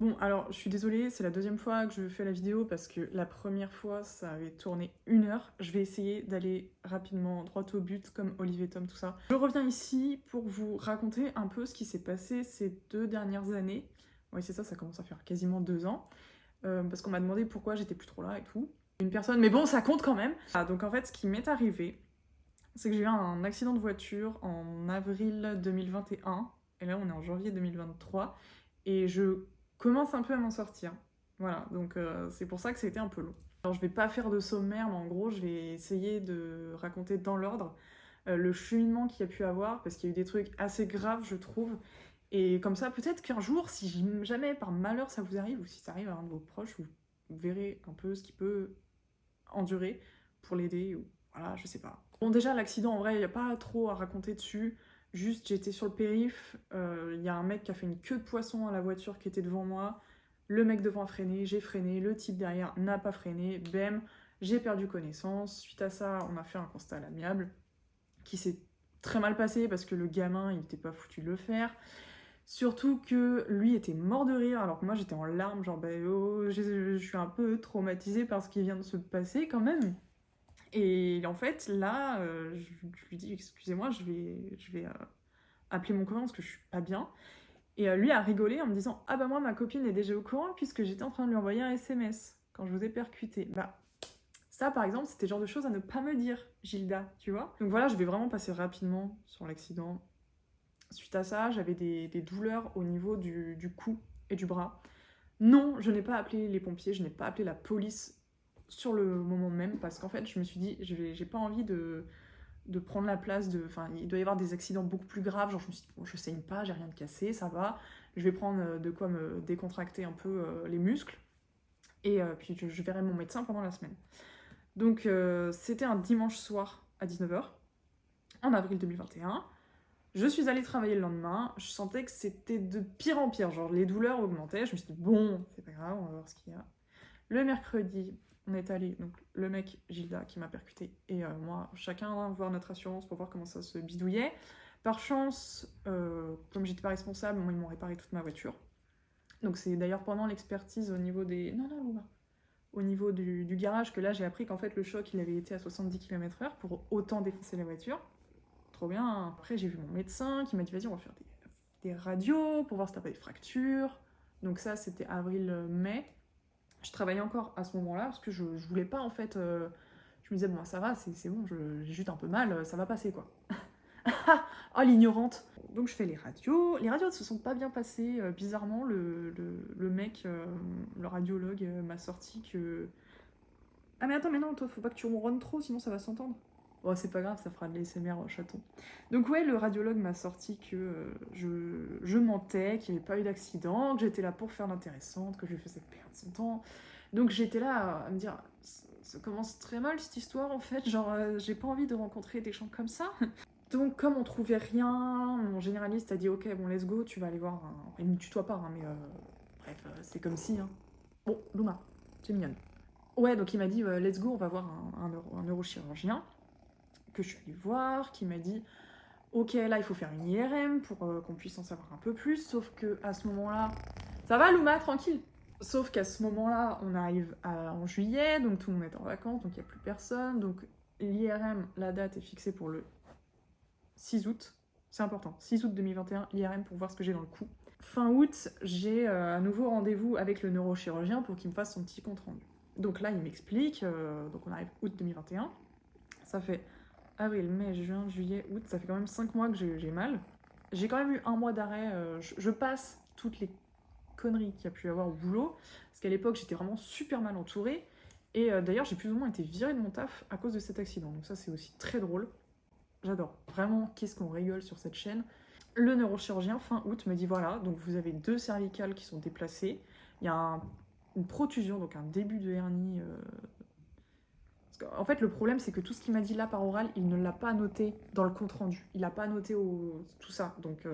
Bon, alors, je suis désolée, c'est la deuxième fois que je fais la vidéo parce que la première fois, ça avait tourné 1 heure. Je vais essayer d'aller rapidement, droit au but, comme Olivier Tom, tout ça. Je reviens ici pour vous raconter un peu ce qui s'est passé ces 2 dernières années. Oui, c'est ça, ça commence à faire quasiment 2 ans. Parce qu'on m'a demandé pourquoi j'étais plus trop là et tout. Une personne, mais bon, ça compte quand même. Ah, donc en fait, ce qui m'est arrivé, c'est que j'ai eu un accident de voiture en avril 2021. Et là, on est en janvier 2023. Et je commence un peu à m'en sortir. Voilà, donc c'est pour ça que c'était un peu long. Alors je vais pas faire de sommaire, mais en gros je vais essayer de raconter dans l'ordre le cheminement qu'il y a pu avoir, parce qu'il y a eu des trucs assez graves je trouve, et comme ça peut-être qu'un jour, si jamais par malheur ça vous arrive, ou si ça arrive à un de vos proches, vous verrez un peu ce qu'il peut endurer pour l'aider, ou voilà, je sais pas. Bon déjà l'accident en vrai, il n'y a pas trop à raconter dessus. Juste, j'étais sur le périph', il y a un mec qui a fait une queue de poisson à la voiture qui était devant moi. Le mec devant a freiné, j'ai freiné, le type derrière n'a pas freiné, bam, j'ai perdu connaissance. Suite à ça, on a fait un constat à l'amiable qui s'est très mal passé parce que le gamin, il était pas foutu de le faire. Surtout que lui était mort de rire alors que moi j'étais en larmes, genre bah oh, je suis un peu traumatisée par ce qui vient de se passer quand même. Et en fait, là, je lui dis excusez-moi, je vais appeler mon copain parce que je suis pas bien. Et lui a rigolé en me disant ah bah moi ma copine est déjà au courant puisque j'étais en train de lui envoyer un SMS quand je vous ai percuté. Bah ça par exemple c'était le genre de choses à ne pas me dire, Gilda, tu vois. Donc voilà, je vais vraiment passer rapidement sur l'accident. Suite à ça, j'avais des douleurs au niveau du cou et du bras. Non, je n'ai pas appelé les pompiers, je n'ai pas appelé la police sur le moment même parce qu'en fait je me suis dit j'ai pas envie de prendre la place de... Enfin, il doit y avoir des accidents beaucoup plus graves, genre je me suis dit, bon, je saigne pas, j'ai rien de cassé, ça va, je vais prendre de quoi me décontracter un peu les muscles, et puis je verrai mon médecin pendant la semaine. Donc c'était un dimanche soir à 19h, en avril 2021. Je suis allée travailler le lendemain, je sentais que c'était de pire en pire, genre les douleurs augmentaient, je me suis dit, bon, c'est pas grave, on va voir ce qu'il y a. Le mercredi, on est allé, donc le mec, Gilda, qui m'a percuté, et moi, chacun voir notre assurance pour voir comment ça se bidouillait. Par chance, comme j'étais pas responsable, moi, ils m'ont réparé toute ma voiture. Donc c'est d'ailleurs pendant l'expertise au niveau des... Non, non, Louma. Au niveau du garage que là, j'ai appris qu'en fait, le choc, il avait été à 70 km/h pour autant défoncer la voiture. Trop bien. Après, j'ai vu mon médecin qui m'a dit, vas-y, on va faire des radios pour voir si t'as pas des fractures. Donc ça, c'était avril-mai. Je travaillais encore à ce moment-là parce que je voulais pas en fait. Je me disais, bon, ça va, c'est bon, j'ai juste un peu mal, ça va passer quoi. Oh l'ignorante! Donc je fais les radios. Les radios ne se sont pas bien passées. Bizarrement, le mec, le radiologue, m'a sorti que. Ah mais attends, mais non, toi, faut pas que tu ronronnes trop, sinon ça va s'entendre. Bon, c'est pas grave, ça fera de l'ASMR chaton. Donc ouais, le radiologue m'a sorti que je mentais, qu'il n'y avait pas eu d'accident, que j'étais là pour faire l'intéressante, que je lui faisais perdre son temps. Donc j'étais là à me dire, ça commence très mal cette histoire en fait, genre j'ai pas envie de rencontrer des gens comme ça. Donc comme on trouvait rien, mon généraliste a dit ok bon let's go, tu vas aller voir un... Il me tutoie pas hein, mais bref, c'est comme si hein. Bon, Luma, c'est mignonne. Ouais, donc il m'a dit let's go, on va voir un neurochirurgien que je suis allée voir, qui m'a dit ok là il faut faire une IRM pour qu'on puisse en savoir un peu plus, sauf que à ce moment-là, ça va Luma, tranquille. Sauf qu'à ce moment-là, on arrive en juillet, donc tout le monde est en vacances, donc il n'y a plus personne, donc l'IRM, la date est fixée pour le 6 août, c'est important, 6 août 2021, l'IRM pour voir ce que j'ai dans le cou. Fin août, j'ai à nouveau rendez-vous avec le neurochirurgien pour qu'il me fasse son petit compte rendu. Donc là, il m'explique, donc on arrive août 2021, ça fait avril, mai, juin, juillet, août, ça fait quand même 5 mois que j'ai mal. J'ai quand même eu 1 mois d'arrêt, je passe toutes les conneries qu'il y a pu y avoir au boulot, parce qu'à l'époque j'étais vraiment super mal entourée, et d'ailleurs j'ai plus ou moins été virée de mon taf à cause de cet accident, donc ça c'est aussi très drôle. J'adore, vraiment, qu'est-ce qu'on rigole sur cette chaîne. Le neurochirurgien, fin août, me dit voilà, donc vous avez 2 cervicales qui sont déplacées, il y a une protusion, donc un début de hernie. En fait, le problème, c'est que tout ce qu'il m'a dit là par oral, il ne l'a pas noté dans le compte-rendu. Il n'a pas noté tout ça, donc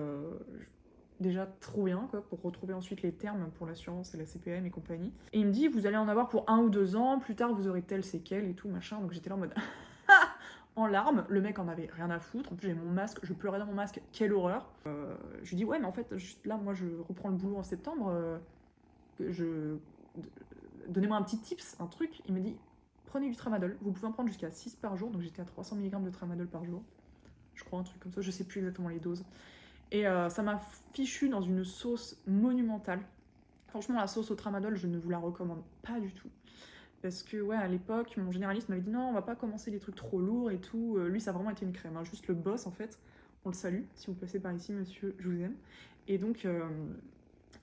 déjà trop bien, quoi, pour retrouver ensuite les termes pour l'assurance et la CPM et compagnie. Et il me dit, vous allez en avoir pour 1 ou 2 ans, plus tard vous aurez telle séquelle et tout, machin, donc j'étais là en mode... en larmes, le mec en avait rien à foutre, en plus j'ai mon masque, je pleurais dans mon masque, quelle horreur. Je lui dis ouais mais en fait, juste là moi je reprends le boulot en septembre, donnez-moi un petit tips, un truc. Il me dit, prenez du tramadol, vous pouvez en prendre jusqu'à 6 par jour, donc j'étais à 300 mg de tramadol par jour, je crois, un truc comme ça, je sais plus exactement les doses. Et ça m'a fichu dans une sauce monumentale. Franchement, la sauce au tramadol, je ne vous la recommande pas du tout. Parce que, ouais, à l'époque, mon généraliste m'avait dit non, on va pas commencer des trucs trop lourds et tout. Lui, ça a vraiment été une crème, hein. Juste le boss, en fait. On le salue. Si vous passez par ici, monsieur, je vous aime. Et donc,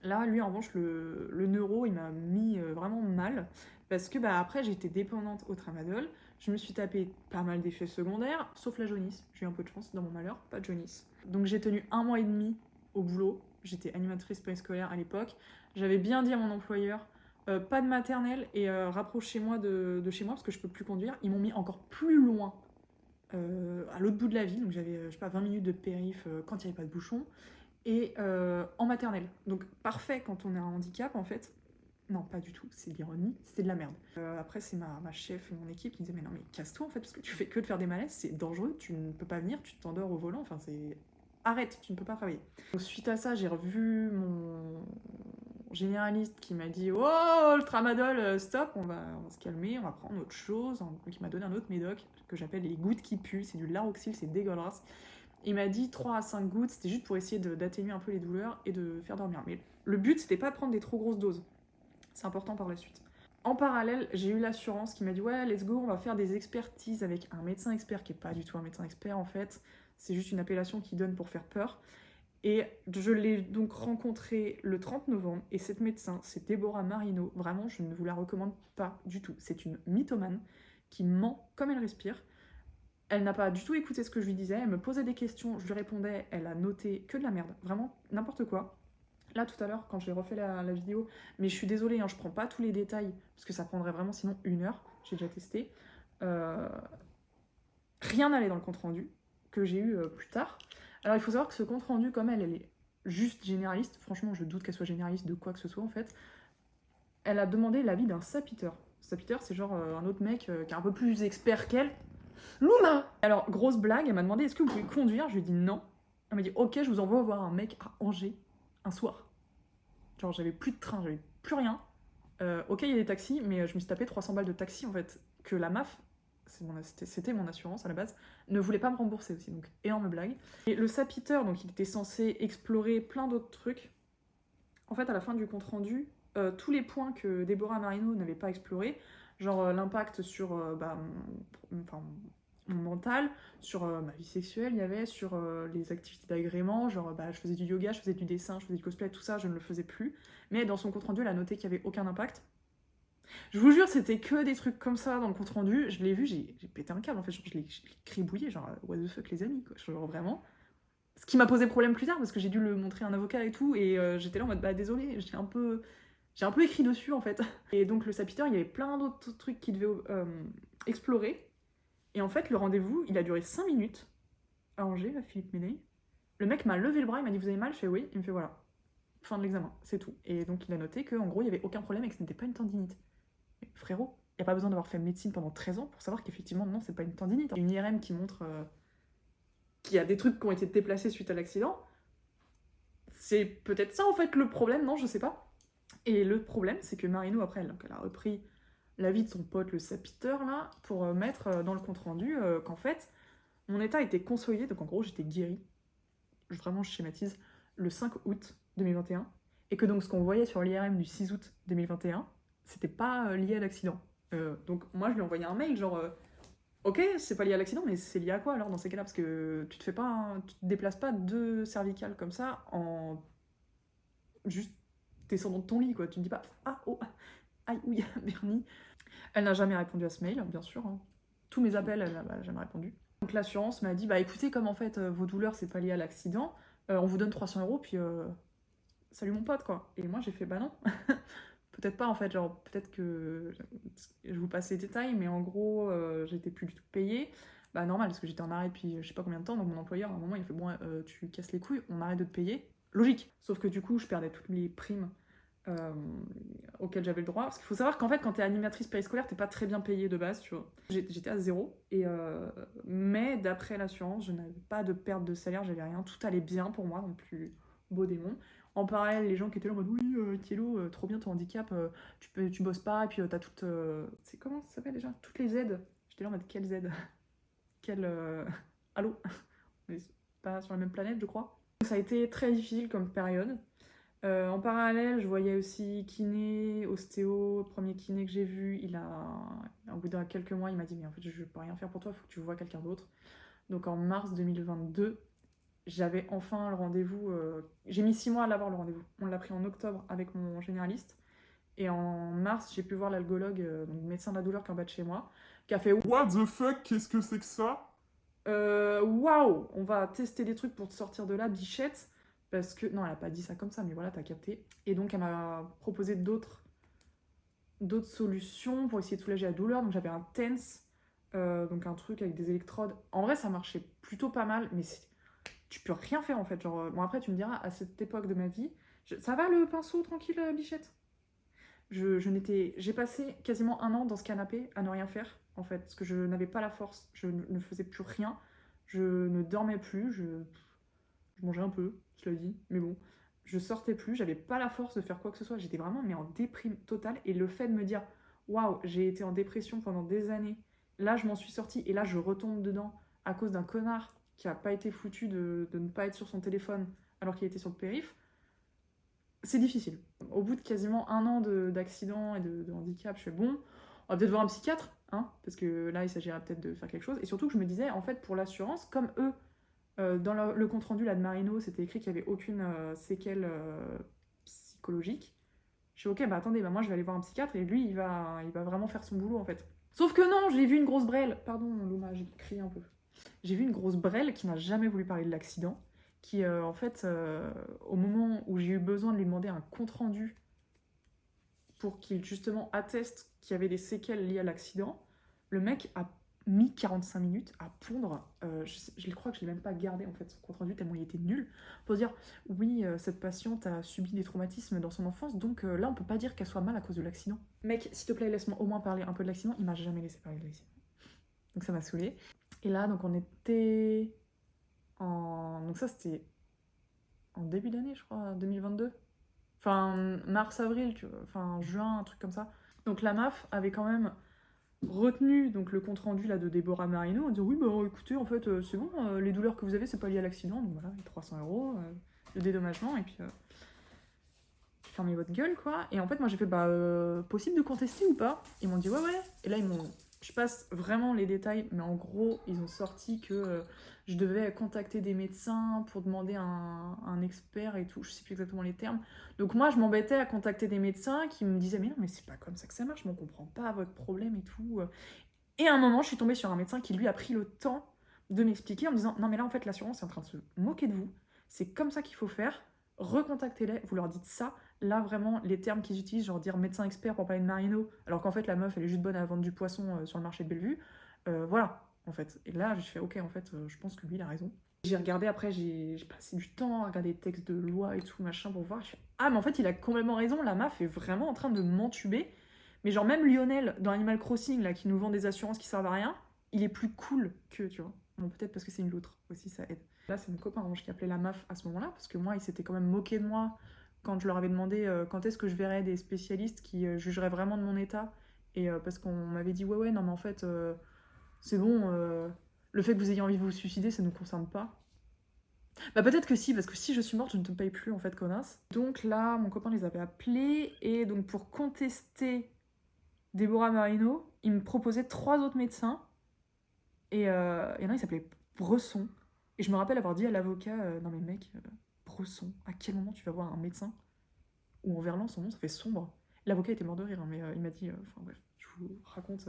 là, lui, en revanche, le neuro, il m'a mis vraiment mal. Parce que, bah, après, j'étais dépendante au tramadol. Je me suis tapé pas mal d'effets secondaires, sauf la jaunisse. J'ai eu un peu de chance dans mon malheur, pas de jaunisse. Donc, j'ai tenu 1 mois et demi au boulot. J'étais animatrice périscolaire à l'époque. J'avais bien dit à mon employeur, pas de maternelle et rapprochez-moi de chez moi parce que je peux plus conduire. Ils m'ont mis encore plus loin, à l'autre bout de la ville. Donc, j'avais, je sais pas, 20 minutes de périph quand il n'y avait pas de bouchon. Et en maternelle. Donc parfait quand on a un handicap en fait. Non, pas du tout, c'est de l'ironie, c'était de la merde. Après, c'est ma chef et mon équipe qui me disaient mais non mais casse-toi en fait, parce que tu fais que de faire des malaises, c'est dangereux, tu ne peux pas venir, tu t'endors au volant, enfin c'est... Arrête, tu ne peux pas travailler. Donc, suite à ça, j'ai revu mon généraliste qui m'a dit oh le tramadol, stop, on va se calmer, on va prendre autre chose. Donc il m'a donné un autre médoc que j'appelle les gouttes qui puent, c'est du Laroxyl, c'est dégueulasse. Il m'a dit 3 à 5 gouttes, c'était juste pour essayer d'atténuer un peu les douleurs et de faire dormir. Mais le but, c'était pas de prendre des trop grosses doses. C'est important par la suite. En parallèle, j'ai eu l'assurance qui m'a dit ouais, let's go, on va faire des expertises avec un médecin expert qui est pas du tout un médecin expert en fait. C'est juste une appellation qui donne pour faire peur. Et je l'ai donc rencontrée le 30 novembre. Et cette médecin, c'est Déborah Marino. Vraiment, je ne vous la recommande pas du tout. C'est une mythomane qui ment comme elle respire. Elle n'a pas du tout écouté ce que je lui disais, elle me posait des questions, je lui répondais, elle a noté que de la merde, vraiment n'importe quoi. Là tout à l'heure, quand j'ai refait la vidéo, mais je suis désolée, hein, je prends pas tous les détails, parce que ça prendrait vraiment sinon 1 heure, j'ai déjà testé. Rien n'allait dans le compte-rendu, que j'ai eu plus tard. Alors il faut savoir que ce compte-rendu, comme elle est juste généraliste, franchement je doute qu'elle soit généraliste de quoi que ce soit en fait, elle a demandé l'avis d'un sapiteur. Sapiteur c'est genre un autre mec qui est un peu plus expert qu'elle. Luna! Alors, grosse blague, elle m'a demandé est-ce que vous pouvez conduire? Je lui ai dit non. Elle m'a dit ok, je vous envoie voir un mec à Angers un soir. Genre, j'avais plus de train, j'avais plus rien. Ok, il y a des taxis, mais je me suis tapé 300 balles de taxi en fait, que la MAF, c'était mon assurance à la base, ne voulait pas me rembourser aussi, donc énorme blague. Et le sapiteur, donc il était censé explorer plein d'autres trucs. En fait, à la fin du compte rendu, tous les points que Déborah Marino n'avait pas explorés, genre l'impact sur mon mental, sur ma vie sexuelle, il y avait sur les activités d'agrément, genre je faisais du yoga, je faisais du dessin, je faisais du cosplay, tout ça, je ne le faisais plus. Mais dans son compte rendu, elle a noté qu'il n'y avait aucun impact. Je vous jure, c'était que des trucs comme ça dans le compte rendu. Je l'ai vu, j'ai pété un câble en fait, genre, je l'ai cribouillé, genre what the fuck les amis, quoi. Genre vraiment. Ce qui m'a posé problème plus tard parce que j'ai dû le montrer à un avocat et tout, et j'étais là en mode bah désolé, j'ai un peu écrit dessus en fait. Et donc le sapiteur, il y avait plein d'autres trucs qu'il devait explorer. Et en fait, le rendez-vous, il a duré 5 minutes à Angers, à Philippe Méney. Le mec m'a levé le bras, il m'a dit vous avez mal? Je fais oui. Il me fait voilà, fin de l'examen, c'est tout. Et donc il a noté qu'en gros, il n'y avait aucun problème et que ce n'était pas une tendinite. Mais frérot, il n'y a pas besoin d'avoir fait médecine pendant 13 ans pour savoir qu'effectivement, non, c'est pas une tendinite. Il y a une IRM qui montre qu'il y a des trucs qui ont été déplacés suite à l'accident. C'est peut-être ça en fait le problème, non, je sais pas. Et le problème, c'est que Marino, après, elle a repris l'avis de son pote, le sapiteur, là, pour mettre dans le compte-rendu qu'en fait, mon état était consolidé, donc en gros, j'étais guérie, vraiment, je schématise, le 5 août 2021, et que donc ce qu'on voyait sur l'IRM du 6 août 2021, c'était pas lié à l'accident. Donc moi, je lui ai envoyé un mail, genre, ok, c'est pas lié à l'accident, mais c'est lié à quoi alors dans ces cas-là? Parce que tu te déplaces pas 2 cervicales comme ça en juste descendant de ton lit, quoi. Tu ne dis pas ah, oh, aïe, ouille, Bernie. Elle n'a jamais répondu à ce mail, bien sûr. Hein. Tous mes appels, elle n'a jamais répondu. Donc l'assurance m'a dit bah écoutez, comme en fait vos douleurs c'est pas lié à l'accident, on vous donne 300 € puis salut mon pote quoi. Et moi j'ai fait bah non. Peut-être pas en fait, genre peut-être que je vous passe les détails, mais en gros j'étais plus du tout payée. Bah normal parce que j'étais en arrêt depuis je sais pas combien de temps, donc mon employeur à un moment il fait bon tu casses les couilles, on arrête de te payer. Logique. Sauf que du coup je perdais toutes mes primes auxquelles j'avais le droit. Parce qu'il faut savoir qu'en fait quand t'es animatrice périscolaire t'es pas très bien payée de base, tu vois. J'étais à 0, mais d'après l'assurance je n'avais pas de perte de salaire, j'avais rien, tout allait bien pour moi, non plus beau démon. En parallèle, les gens qui étaient là en mode oui, Thielo, trop bien ton handicap, tu bosses pas, et puis t'as toutes. C'est comment ça s'appelle déjà? Toutes les aides. J'étais là en mode quelles aides? Quelle. Allô? On est pas sur la même planète, je crois. Ça a été très difficile comme période. En parallèle, je voyais aussi kiné, ostéo, premier kiné que j'ai vu, au bout de quelques mois, il m'a dit mais en fait je peux rien faire pour toi, il faut que tu vois quelqu'un d'autre. Donc en mars 2022, j'avais enfin le rendez-vous, j'ai mis 6 mois à l'avoir le rendez-vous. On l'a pris en octobre avec mon généraliste, et en mars j'ai pu voir l'algologue, donc le médecin de la douleur qui est en bas de chez moi, qui a fait What the fuck, qu'est-ce que c'est que ça? waouh, on va tester des trucs pour te sortir de là, bichette. Parce que, non, elle a pas dit ça comme ça, mais voilà, t'as capté. Et donc, elle m'a proposé d'autres solutions pour essayer de soulager la douleur. Donc, j'avais un TENS, donc un truc avec des électrodes. En vrai, ça marchait plutôt pas mal, mais tu peux rien faire en fait. Genre, bon, après, tu me diras, à cette époque de ma vie, ça va le pinceau tranquille, bichette? J'ai passé quasiment un an dans ce canapé à ne rien faire, en fait, parce que je n'avais pas la force, je ne faisais plus rien, je ne dormais plus, je mangeais un peu, cela dit, mais bon, je sortais plus, j'avais pas la force de faire quoi que ce soit, j'étais vraiment mais en déprime totale, et le fait de me dire, waouh, j'ai été en dépression pendant des années, là je m'en suis sortie, et là je retombe dedans à cause d'un connard qui a pas été foutu de ne pas être sur son téléphone alors qu'il était sur le périph', c'est difficile. Au bout de quasiment un an d'accident et de handicap, je fais bon, on va peut-être voir un psychiatre, hein, parce que là, il s'agirait peut-être de faire quelque chose. Et surtout que je me disais, en fait, pour l'assurance, comme eux, dans le compte-rendu là, de Marino, c'était écrit qu'il n'y avait aucune séquelle psychologique. Je suis ok, bah attendez, bah moi je vais aller voir un psychiatre et lui, il va vraiment faire son boulot en fait. Sauf que non, j'ai vu une grosse brêle. Pardon, Luma, j'ai crié un peu. J'ai vu une grosse brêle qui n'a jamais voulu parler de l'accident, qui en fait, au moment où j'ai eu besoin de lui demander un compte-rendu pour qu'il justement atteste qu'il y avait des séquelles liées à l'accident, le mec a mis 45 minutes à pondre, je crois que je l'ai même pas gardé en fait, son compte-rendu tellement il était nul, pour dire oui, cette patiente a subi des traumatismes dans son enfance, donc là on peut pas dire qu'elle soit mal à cause de l'accident. Mec, s'il te plaît, laisse-moi au moins parler un peu de l'accident, il m'a jamais laissé parler de l'accident. Donc ça m'a saoulée. Et là, donc on était donc ça c'était en début d'année, je crois, 2022. Enfin, mars-avril, enfin juin, un truc comme ça. Donc la MAF avait quand même retenu donc, le compte-rendu là, de Déborah Marino en disant oui, bah écoutez, en fait, c'est bon, les douleurs que vous avez, c'est pas lié à l'accident, donc voilà, les 300 euros de dédommagement, et puis fermez votre gueule, quoi. Et en fait, moi j'ai fait bah, possible de contester ou pas? Ils m'ont dit ouais, ouais. Et là, je passe vraiment les détails, mais en gros, ils ont sorti que je devais contacter des médecins pour demander un expert et tout, je sais plus exactement les termes. Donc moi, je m'embêtais à contacter des médecins qui me disaient mais non, mais c'est pas comme ça que ça marche, on comprend pas votre problème et tout. Et à un moment, je suis tombée sur un médecin qui lui a pris le temps de m'expliquer en me disant non mais là en fait l'assurance est en train de se moquer de vous, c'est comme ça qu'il faut faire, recontactez-les, vous leur dites ça. Là vraiment les termes qu'ils utilisent, genre dire médecin expert pour parler de Marino, alors qu'en fait la meuf elle est juste bonne à vendre du poisson sur le marché de Bellevue, voilà en fait. Et là j'ai fait ok en fait je pense que lui il a raison. J'ai regardé après, j'ai passé du temps à regarder les textes de loi et tout machin pour voir, je fais ah mais en fait il a complètement raison, la meuf est vraiment en train de m'entuber. Mais genre même Lionel dans Animal Crossing là qui nous vend des assurances qui servent à rien, il est plus cool que, tu vois. Bon, peut-être parce que c'est une loutre aussi, ça aide. Là, c'est mon copain Ange qui appelait la MAF à ce moment-là, parce que moi, il s'était quand même moqué de moi quand je leur avais demandé quand est-ce que je verrais des spécialistes qui jugeraient vraiment de mon état. Et parce qu'on m'avait dit, ouais, ouais, non, mais en fait, c'est bon, le fait que vous ayez envie de vous suicider, ça ne nous concerne pas. Bah peut-être que si, parce que si je suis morte, je ne te paye plus, en fait, connasse. Donc là, mon copain les avait appelés, et donc pour contester Déborah Marino, il me proposait 3 autres médecins. Et il y en a un, il s'appelait Bresson. Et je me rappelle avoir dit à l'avocat non mais mec, Bresson, à quel moment tu vas voir un médecin? Ou en verlan, son nom, ça fait sombre. L'avocat était mort de rire, hein, mais il m'a dit. Enfin bref, je vous raconte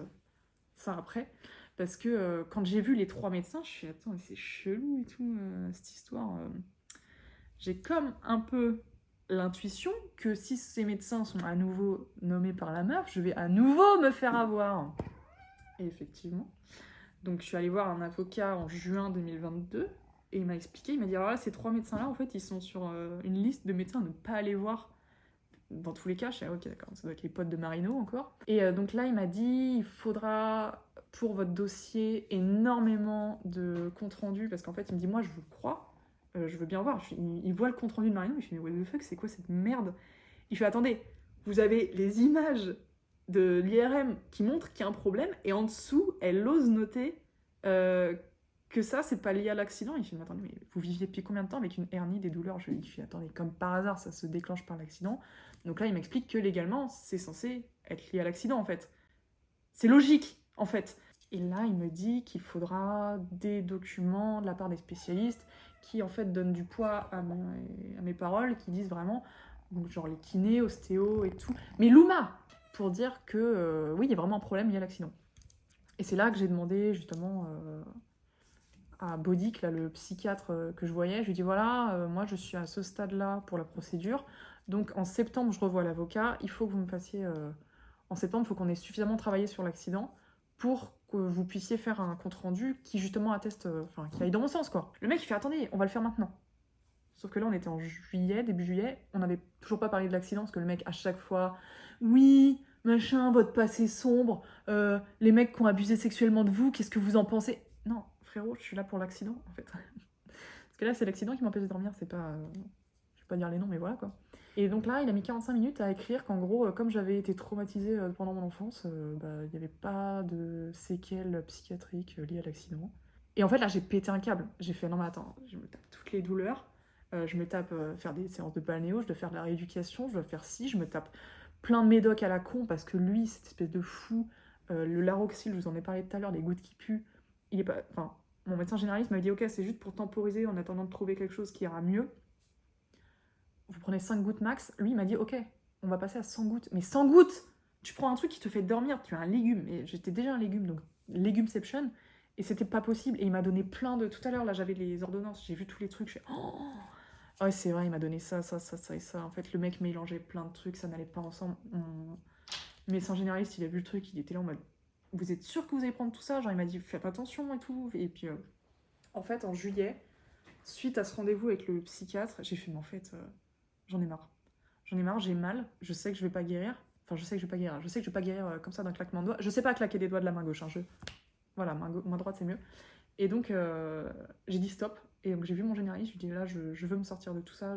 ça après. Parce que quand j'ai vu les 3 médecins, je suis attends, mais c'est chelou et tout, cette histoire. J'ai comme un peu l'intuition que si ces médecins sont à nouveau nommés par la meuf, je vais à nouveau me faire avoir. Et effectivement. Donc je suis allée voir un avocat en juin 2022 et il m'a expliqué, il m'a dit alors là ces 3 médecins-là en fait ils sont sur une liste de médecins à ne pas aller voir. Dans tous les cas, je suis ok d'accord, ça doit être les potes de Marino encore. Et donc là il m'a dit il faudra pour votre dossier énormément de comptes rendus parce qu'en fait il me dit moi je vous crois, je veux bien voir. Il voit le compte-rendu de Marino, il fait « Mais what the fuck, c'est quoi cette merde ?» Il fait « Attendez, vous avez les images de l'IRM qui montrent qu'il y a un problème, et en dessous, elle ose noter que ça, c'est pas lié à l'accident. » Il fait « Mais attendez, mais vous viviez depuis combien de temps avec une hernie, des douleurs ?» Je lui fais « Attendez, comme par hasard, ça se déclenche par l'accident. » Donc là, il m'explique que légalement, c'est censé être lié à l'accident, en fait. C'est logique, en fait. Et là, il me dit qu'il faudra des documents de la part des spécialistes qui, en fait, donnent du poids à mes paroles, qui disent vraiment, donc, genre les kinés, ostéo et tout. Mais Louma, pour dire que, oui, il y a vraiment un problème lié à l'accident. Et c'est là que j'ai demandé, justement, à Bodic, là, le psychiatre que je voyais. Je lui dis, voilà, moi, je suis à ce stade-là pour la procédure. Donc, en septembre, je revois l'avocat. Il faut que vous me fassiez... en septembre, il faut qu'on ait suffisamment travaillé sur l'accident pour que vous puissiez faire un compte-rendu qui, justement, atteste... Enfin, qui aille dans mon sens, quoi. Le mec, il fait, attendez, on va le faire maintenant. Sauf que là, on était en juillet, début juillet. On n'avait toujours pas parlé de l'accident, parce que le mec, à chaque fois... Oui, machin, votre passé sombre, les mecs qui ont abusé sexuellement de vous, qu'est-ce que vous en pensez? Non, frérot, je suis là pour l'accident, en fait. Parce que là, c'est l'accident qui m'empêche de dormir, c'est pas... je vais pas dire les noms, mais voilà, quoi. Et donc là, il a mis 45 minutes à écrire qu'en gros, comme j'avais été traumatisée pendant mon enfance, il n'y avait pas de séquelles psychiatriques liées à l'accident. Et en fait, là, j'ai pété un câble. J'ai fait, non mais attends, je me tape toutes les douleurs, je me tape faire des séances de balnéo, je dois faire de la rééducation, je dois faire ci, je me tape plein de médocs à la con, parce que lui, cette espèce de fou, le Laroxyl, je vous en ai parlé tout à l'heure, les gouttes qui puent, il est pas... Enfin, mon médecin généraliste m'a dit, ok, c'est juste pour temporiser en attendant de trouver quelque chose qui ira mieux. Vous prenez 5 gouttes max. Lui, il m'a dit, ok, on va passer à 100 gouttes. Mais 100 gouttes! Tu prends un truc qui te fait dormir, tu as un légume. Et j'étais déjà un légume, donc légumeception. Et c'était pas possible. Et il m'a donné plein de... Tout à l'heure, là, j'avais les ordonnances, j'ai vu tous les trucs. Je fais, oh ouais, c'est vrai, il m'a donné ça, ça, ça, ça et ça. En fait, le mec mélangeait plein de trucs, ça n'allait pas ensemble. Mon médecin généraliste, il a vu le truc, il était là en mode, vous êtes sûr que vous allez prendre tout ça? Genre, il m'a dit, faites attention et tout. Et puis, en fait, en juillet, suite à ce rendez-vous avec le psychiatre, j'ai fait, mais en fait... J'en ai marre. J'en ai marre, j'ai mal, je sais que je vais pas guérir. Enfin, je sais que je vais pas guérir. Je sais que je vais pas guérir comme ça d'un claquement de doigts. Je sais pas claquer les doigts de la main gauche. Hein. Voilà, main droite, c'est mieux. Et donc, j'ai dit stop. Et donc, j'ai vu mon généraliste. Je lui ai dit, là, je veux me sortir de tout ça.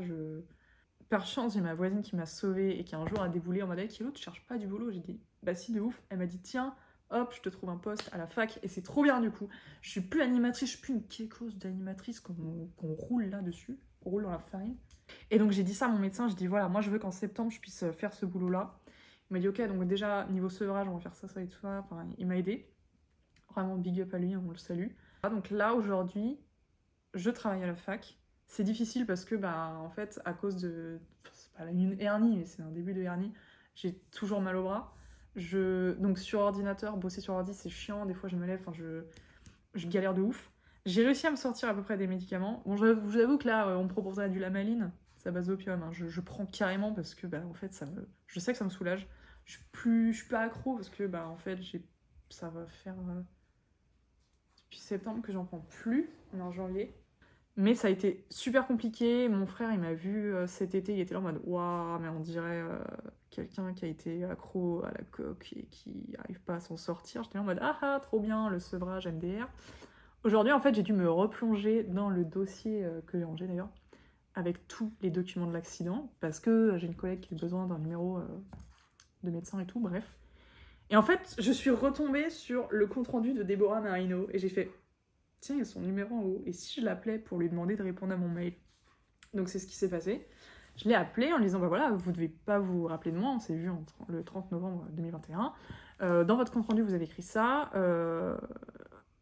Par chance, j'ai ma voisine qui m'a sauvée et qui un jour a déboulé en mode, hey, Kilo, tu cherches pas du boulot? J'ai dit, bah si, de ouf. Elle m'a dit, tiens, hop, je te trouve un poste à la fac. Et c'est trop bien, du coup. Je suis plus animatrice, je suis plus une kékose d'animatrice qu'on roule là-dessus. On roule dans la farine. Et donc j'ai dit ça à mon médecin, je dis voilà, moi je veux qu'en septembre je puisse faire ce boulot-là. Il m'a dit ok, donc déjà niveau sevrage on va faire ça, ça et tout ça. Enfin, il m'a aidé. Vraiment big up à lui, on le salue. Donc là aujourd'hui, je travaille à la fac. C'est difficile parce que bah en fait à cause de... C'est pas une hernie, mais c'est un début de hernie. J'ai toujours mal au bras. Donc sur ordinateur, bosser sur ordi c'est chiant, des fois je me lève, enfin je galère de ouf. J'ai réussi à me sortir à peu près des médicaments. Bon, je vous avoue que là, on me proposerait du Lamaline, c'est à base d'opium. Hein. Je prends carrément parce que, bah, en fait, je sais que ça me soulage. Je suis pas accro parce que, bah, en fait, ça va faire depuis septembre que j'en prends plus. On est en janvier. Mais ça a été super compliqué. Mon frère, il m'a vu cet été, il était là en mode waouh, mais on dirait quelqu'un qui a été accro à la coke et qui arrive pas à s'en sortir. J'étais là en mode ah ah, trop bien, le sevrage MDR. Aujourd'hui, en fait, j'ai dû me replonger dans le dossier que j'ai rangé d'ailleurs, avec tous les documents de l'accident, parce que j'ai une collègue qui a besoin d'un numéro de médecin et tout, bref. Et en fait, je suis retombée sur le compte-rendu de Déborah Marino, et j'ai fait, tiens, il y a son numéro en haut, et si je l'appelais pour lui demander de répondre à mon mail? Donc c'est ce qui s'est passé. Je l'ai appelée en lui disant, bah voilà, vous devez pas vous rappeler de moi, on s'est vu le 30 novembre 2021. Dans votre compte-rendu, vous avez écrit ça,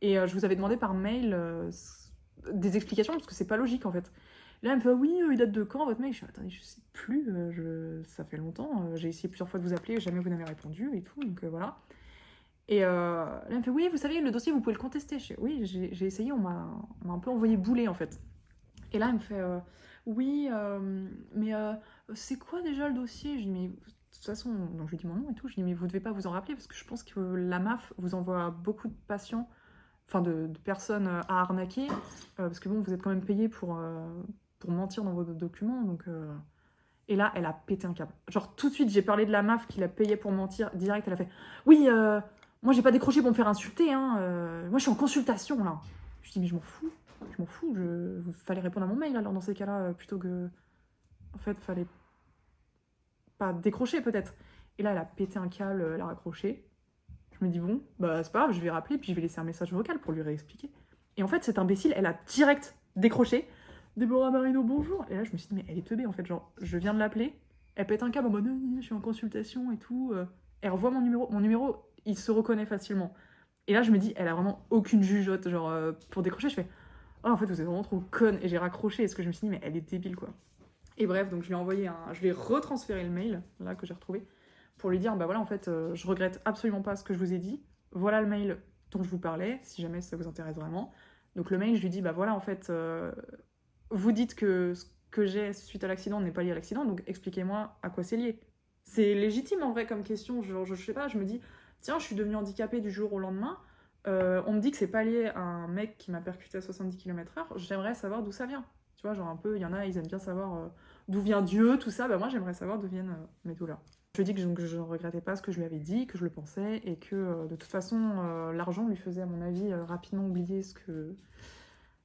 et je vous avais demandé par mail des explications, parce que c'est pas logique en fait. Là, elle me fait oui, il date de quand votre mail? Je suis attendez, je sais plus, ça fait longtemps, j'ai essayé plusieurs fois de vous appeler, jamais vous n'avez répondu et tout, donc voilà. Et là, elle me fait oui, vous savez, le dossier, vous pouvez le contester. Je fais, oui, j'ai essayé, on m'a un peu envoyé bouler en fait. Et là, elle me fait oui, mais c'est quoi déjà le dossier? Je dis mais de toute façon, donc je lui dis mon nom et tout, je dis mais vous devez pas vous en rappeler parce que je pense que la MAF vous envoie beaucoup de patients, enfin de personnes à arnaquer, parce que bon, vous êtes quand même payé pour mentir dans vos documents, donc... Et là, elle a pété un câble. Genre, tout de suite, j'ai parlé de la MAF qui la payait pour mentir. Direct, elle a fait « Oui, moi, j'ai pas décroché pour me faire insulter, hein. Moi, je suis en consultation, là. » Je dis « Mais je m'en fous. je m'en fous, fallait répondre à mon mail alors dans ces cas-là, plutôt que... En fait, fallait pas décrocher peut-être. Et là, elle a pété un câble, elle a raccroché. Je me dis, bon, bah c'est pas grave, je vais rappeler, puis je vais laisser un message vocal pour lui réexpliquer. Et en fait, cette imbécile, elle a direct décroché. Déborah Marino, bonjour. Et là, je me suis dit, mais elle est teubée en fait, genre, je viens de l'appeler, elle pète un câble en mode, je suis en consultation et tout. Elle revoit mon numéro, il se reconnaît facilement. Et là, je me dis, elle a vraiment aucune jugeote, genre, pour décrocher, je fais, oh, en fait, vous êtes vraiment trop conne. Et j'ai raccroché, parce que je me suis dit, mais elle est débile, quoi. Et bref, donc je lui ai envoyé je lui ai retransféré le mail, là, que j'ai retrouvé, pour lui dire, bah voilà, en fait, je regrette absolument pas ce que je vous ai dit. Voilà le mail dont je vous parlais, si jamais ça vous intéresse vraiment. Donc le mail, je lui dis, bah voilà, en fait, vous dites que ce que j'ai suite à l'accident n'est pas lié à l'accident, donc expliquez-moi à quoi c'est lié. C'est légitime en vrai comme question, je sais pas, je me dis, tiens, je suis devenue handicapée du jour au lendemain, on me dit que c'est pas lié à un mec qui m'a percuté à 70 km/h, j'aimerais savoir d'où ça vient. Tu vois, genre un peu, il y en a, ils aiment bien savoir d'où vient Dieu, tout ça, bah moi j'aimerais savoir d'où viennent mes douleurs. Je lui ai dit que je ne regrettais pas ce que je lui avais dit, que je le pensais, et que de toute façon, l'argent lui faisait, à mon avis, rapidement oublier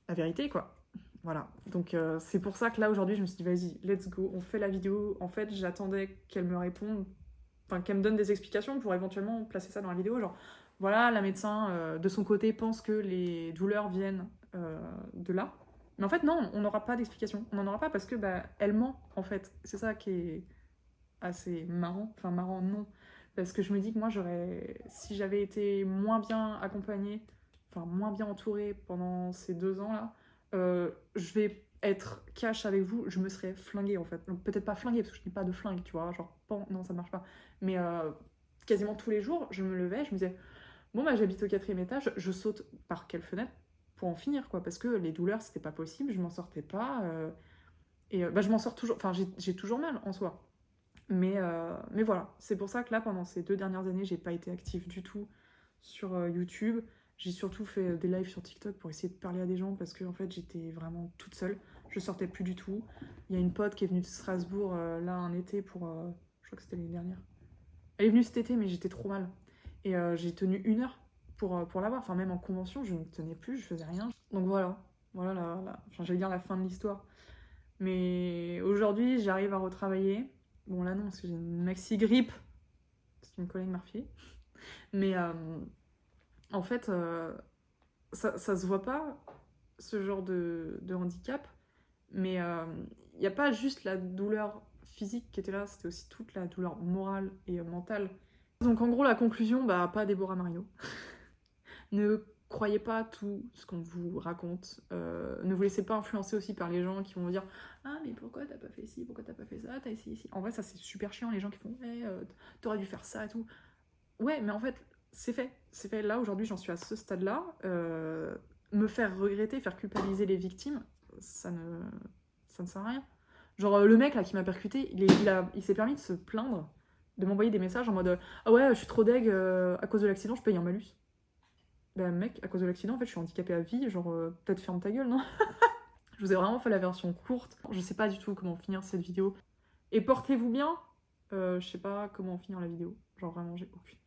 la vérité, quoi. Voilà, donc c'est pour ça que là, aujourd'hui, je me suis dit, vas-y, let's go, on fait la vidéo. En fait, j'attendais qu'elle me réponde, enfin, qu'elle me donne des explications pour éventuellement placer ça dans la vidéo, genre, voilà, la médecin, de son côté, pense que les douleurs viennent de là. Mais en fait, non, on n'aura pas d'explication. On n'en aura pas parce que, bah, elle ment, en fait. C'est ça qui est assez marrant. Enfin, marrant, non. Parce que je me dis que moi, si j'avais été moins bien accompagnée, enfin, moins bien entourée pendant ces 2 ans-là, je vais être cash avec vous, je me serais flinguée, en fait. Donc, peut-être pas flinguée, parce que je n'ai pas de flingue, tu vois. Genre, non, ça ne marche pas. Mais quasiment tous les jours, je me levais, je me disais, bon, bah, j'habite au 4e étage, je saute par quelle fenêtre pour en finir, quoi. Parce que les douleurs, c'était pas possible, je m'en sortais pas. Et bah, je m'en sors toujours, enfin, j'ai toujours mal en soi. Mais voilà, c'est pour ça que là, pendant ces 2 dernières années, j'ai pas été active du tout sur YouTube. J'ai surtout fait des lives sur TikTok pour essayer de parler à des gens parce que en fait, j'étais vraiment toute seule. Je sortais plus du tout. Il y a une pote qui est venue de Strasbourg là un été pour... je crois que c'était l'année dernière. Elle est venue cet été, mais j'étais trop mal. Et j'ai tenu 1 heure pour l'avoir. Enfin, même en convention, je ne tenais plus, je faisais rien. Donc voilà, enfin, j'allais dire la fin de l'histoire. Mais aujourd'hui, j'arrive à retravailler. Bon, là non, parce que j'ai une maxi grippe, parce qu'une collègue m'a refilé. Mais en fait, ça se voit pas, ce genre de handicap. Mais il n'y a pas juste la douleur physique qui était là, c'était aussi toute la douleur morale et mentale. Donc en gros, la conclusion, bah, pas Déborah Marino. Ne croyez pas tout ce qu'on vous raconte. Ne vous laissez pas influencer aussi par les gens qui vont vous dire « Ah, mais pourquoi t'as pas fait ci, pourquoi t'as pas fait ça, t'as essayé ci ?» En vrai, ça c'est super chiant, les gens qui font hey, « T'aurais dû faire ça et tout. » Ouais, mais en fait, c'est fait. C'est fait. Là, aujourd'hui, j'en suis à ce stade-là. Me faire regretter, faire culpabiliser les victimes, ça ne sert à rien. Genre, le mec là qui m'a percuté, il s'est permis de se plaindre, de m'envoyer des messages en mode « Ah ouais, je suis trop deg, à cause de l'accident, je paye un malus. » Bah mec, à cause de l'accident, en fait, je suis handicapée à vie, genre, peut-être ferme ta gueule, non? Je vous ai vraiment fait la version courte. Je sais pas du tout comment finir cette vidéo. Et portez-vous bien. Je sais pas comment finir la vidéo. Genre, vraiment, j'ai aucune...